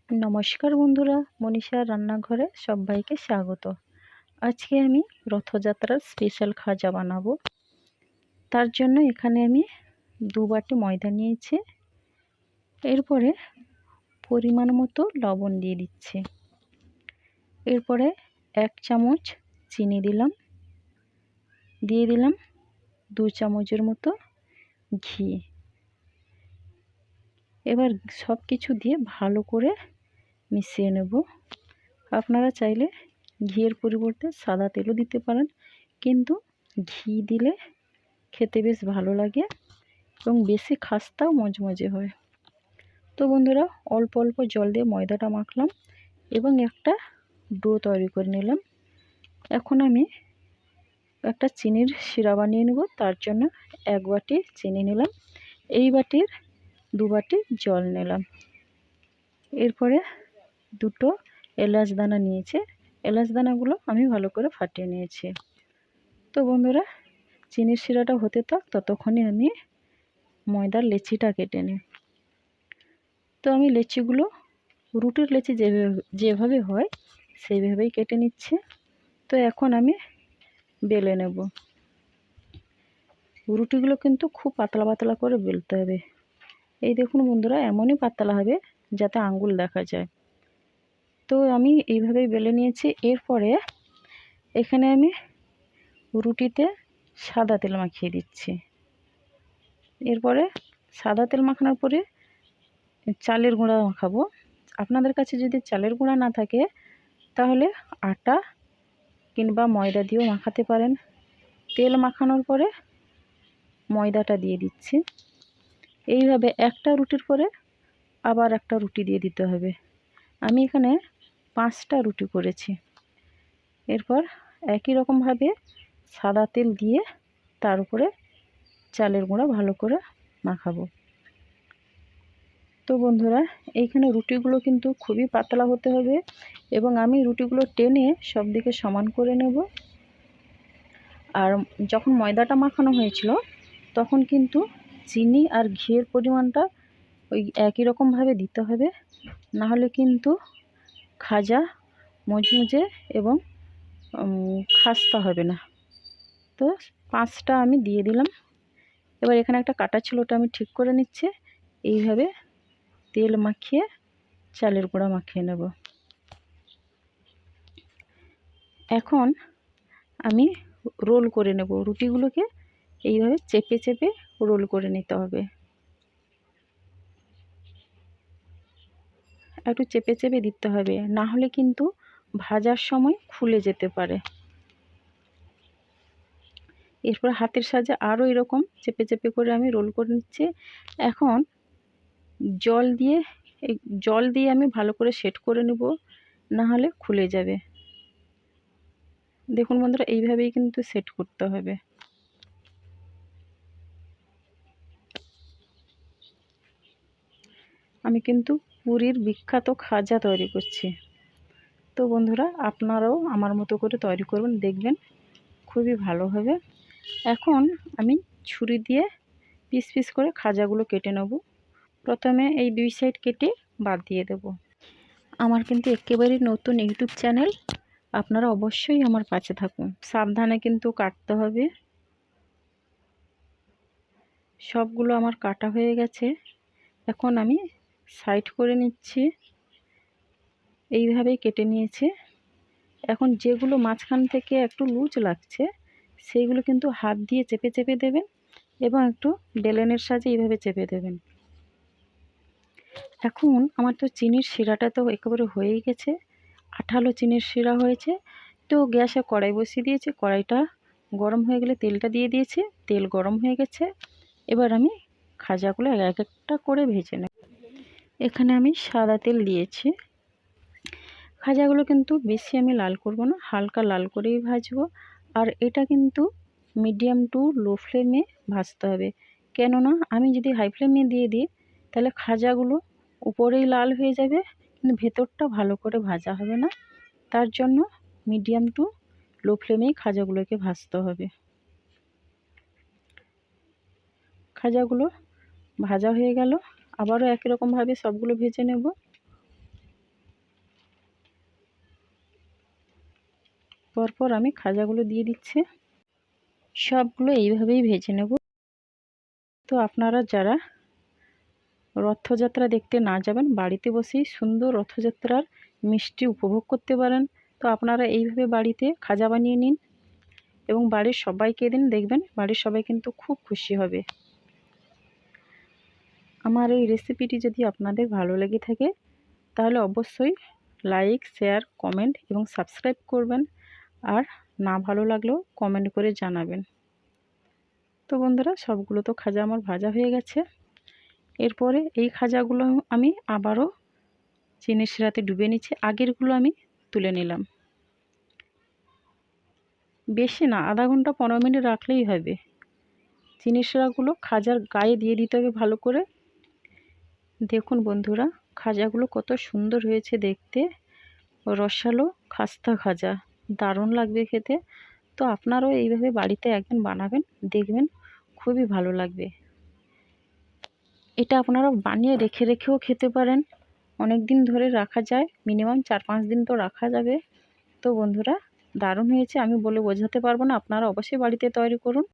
নমস্কার বন্ধুরা, মনীষার রান্নাঘরে সবাইকে স্বাগত। আজকে আমি রথযাত্রার স্পেশাল খাজা বানাবো। তার জন্য এখানে আমি 2 বাটি ময়দা নিয়েছি। এরপরে পরিমাণ মতো লবণ দিয়ে দিচ্ছি। এরপরে 1 চামচ চিনি দিলাম, দিয়ে দিলাম 2 চামচের মতো ঘি। এবার সব কিছু দিয়ে ভালো করে মিশিয়ে নেব। আপনারা চাইলে ঘিয়ের পরিবর্তে সাদা তেলও দিতে পারেন, কিন্তু ঘি দিলে খেতে বেশ ভালো লাগে এবং বেশি খাস্তাও মজমজে হয়। তো বন্ধুরা, অল্প অল্প জল দিয়ে ময়দাটা মাখলাম এবং একটা ডো তৈরি করে নিলাম। এখন আমি একটা চিনির শিরা বানিয়ে নেব। তার জন্য 1 বাটি চিনি নিলাম, এই বাটির 2 বাটি জল নিলাম। এরপরে 2টো এলাচ দানা নিয়েছি, এলাচ দানাগুলো আমি ভালো করে ফাটিয়ে নিয়েছি। তো বন্ধুরা, চিনির শিরাটা হতে থাক, ততক্ষণে আমি ময়দার লেচিটা কেটে নিই। তো আমি লেচিগুলো রুটির লেচি যেভাবে হয় সেইভাবেই কেটে নিচ্ছি। তো এখন আমি বেলে নেব। রুটিগুলো কিন্তু খুব পাতলা পাতলা করে বেলতে হবে। এই দেখুন বন্ধুরা, এমনই পাতলা হবে যাতে আঙ্গুল দেখা যায়। তো আমি এইভাবেই বেলে নিয়েছি। এরপরে এখানে আমি রুটিতে সাদা তেল মাখিয়ে দিচ্ছি। এরপরে সাদা তেল মাখানোর পরে চালের গুঁড়া মাখাবো। আপনাদের কাছে যদি চালের গুঁড়া না থাকে তাহলে আটা কিংবা ময়দা দিয়েও মাখাতে পারেন। তেল মাখানোর পরে ময়দাটা দিয়ে দিচ্ছি। এইভাবে একটা রুটির পরে আবার একটা রুটি দিয়ে দিতে হবে। আমি এখানে 5টা রুটি করেছি। এরপর একই রকমভাবে সাদা তেল দিয়ে তার উপরে চালের গুঁড়া ভালো করে মাখাবো। তো বন্ধুরা, এইখানে রুটিগুলো কিন্তু খুবই পাতলা হতে হবে এবং আমি রুটিগুলো টেনে সব দিকে সমান করে নেব। আর যখন ময়দাটা মাখানো হয়েছিল তখন কিন্তু চিনি আর ঘিয়ের পরিমাণটা ওই একই রকমভাবে দিতে হবে, না হলে কিন্তু খাজা মজমুজে এবং খাস্তা হবে না। তো 5টা আমি দিয়ে দিলাম। এবার এখানে একটা কাঁটা ছিল, ওটা আমি ঠিক করে নিচ্ছি। এইভাবে তেল মাখিয়ে চালের গুঁড়া মাখিয়ে নেব। এখন আমি রোল করে নেব। রুটিগুলোকে এইভাবে চেপে চেপে রোল করে নিতে হবে। একটু চেপে চেপে দিতে হবে, না হলে কিন্তু ভাজার সময় খুলে যেতে পারে। এরপর হাতের সাহায্যে আরও এরকম চেপে চেপে করে আমি রোল করে নিচ্ছি। এখন জল দিয়ে আমি ভালো করে সেট করে নেব, না হলে খুলে যাবে। দেখুন বন্ধুরা, এইভাবেই কিন্তু সেট করতে হবে। আমি কিন্তু পুরীর বিখ্যাত খাজা তৈরি করছি। তো বন্ধুরা, আপনারাও আমার মতো করে তৈরি করবেন, দেখবেন খুবই ভালো হবে। এখন আমি ছুরি দিয়ে পিস পিস করে খাজাগুলো কেটে নেব। প্রথমে এই 2 সাইড কেটে বাদ দিয়ে দেব। আমার কিন্তু একেবারেই নতুন ইউটিউব চ্যানেল, আপনারা অবশ্যই আমার পাশে থাকুন। সাবধানে কিন্তু কাটতে হবে। সবগুলো আমার কাটা হয়ে গেছে। এখন আমি সাইড করে নিচ্ছি। এইভাবেই কেটে নিয়েছি। এখন যেগুলো মাঝখান থেকে একটু লুজ লাগছে সেইগুলো কিন্তু হাত দিয়ে চেপে চেপে দেবেন এবং একটু বেলনের সাহায্যে এইভাবে চেপে দেবেন। এখন আমার তো চিনির শিরাটা তো একেবারে হয়েই গেছে, আঠালো চিনির শিরা হয়েছে। তো গ্যাসে কড়াই বসিয়ে দিয়েছি। কড়াইটা গরম হয়ে গেলে তেলটা দিয়ে দিয়েছি। তেল গরম হয়ে গেছে। এবার আমি খাজাগুলো এক একটা করে ভেজে নেব। এখানে আমি সাদা তেল দিয়েছি। খাজাগুলো কিন্তু বেশি আমি লাল করব না, হালকা লাল করেই ভাজবো। আর এটা কিন্তু মিডিয়াম টু লো ফ্লেমে ভাজতে হবে, কেননা আমি যদি হাই ফ্লেমে দিয়ে দিই তাহলে খাজাগুলো উপরেই লাল হয়ে যাবে, কিন্তু ভেতরটা ভালো করে ভাজা হবে না। তার জন্য মিডিয়াম টু লো ফ্লেমেই খাজাগুলোকে ভাজতে হবে। খাজাগুলো ভাজা হয়ে গেল, আবারও একই রকমভাবে সবগুলো ভেজে নেব। পরপর আমি খাজাগুলো দিয়ে দিচ্ছি। সবগুলো এইভাবেই ভেজে নেব। তো আপনারা যারা রথযাত্রা দেখতে না যাবেন, বাড়িতে বসেই সুন্দর রথযাত্রার মিষ্টি উপভোগ করতে পারেন। তো আপনারা এইভাবে বাড়িতে খাজা বানিয়ে নিন এবং বাড়ির সবাইকে দিন, দেখবেন বাড়ির সবাই কিন্তু খুব খুশি হবে। আমার এই রেসিপিটি যদি আপনাদের ভালো লেগে থাকে তাহলে অবশ্যই লাইক, শেয়ার, কমেন্ট এবং সাবস্ক্রাইব করবেন। আর না ভালো লাগলেও কমেন্ট করে জানাবেন। তো বন্ধুরা, সবগুলো তো খাজা আমার ভাজা হয়ে গেছে। এরপরে এই খাজাগুলো আমি আবারও চিনির শিরাতে ডুবিয়ে নিচ্ছি। আগেরগুলো আমি তুলে নিলাম। বেশি না, আধা ঘন্টা 15 মিনিট রাখলেই হবে। চিনির শিরাগুলো খাজার গায়ে দিয়ে দিতে হবে ভালো করে। দেখুন বন্ধুরা, খাজাগুলো কত সুন্দর হয়েছে দেখতে, রসালো খাস্তা খাজা, দারুণ লাগবে খেতে। তো আপনারাও এইভাবে বাড়িতে একদিন বানাবেন, দেখবেন খুবই ভালো লাগবে। এটা আপনারা বানিয়ে রেখেও খেতে পারেন, অনেক দিন ধরে রাখা যায়, মিনিমাম 4-5 দিন তো রাখা যাবে। তো বন্ধুরা, দারুণ হয়েছে, আমি বলে বোঝাতে পারবো না, আপনারা অবশ্যই বাড়িতে তৈরি করুন।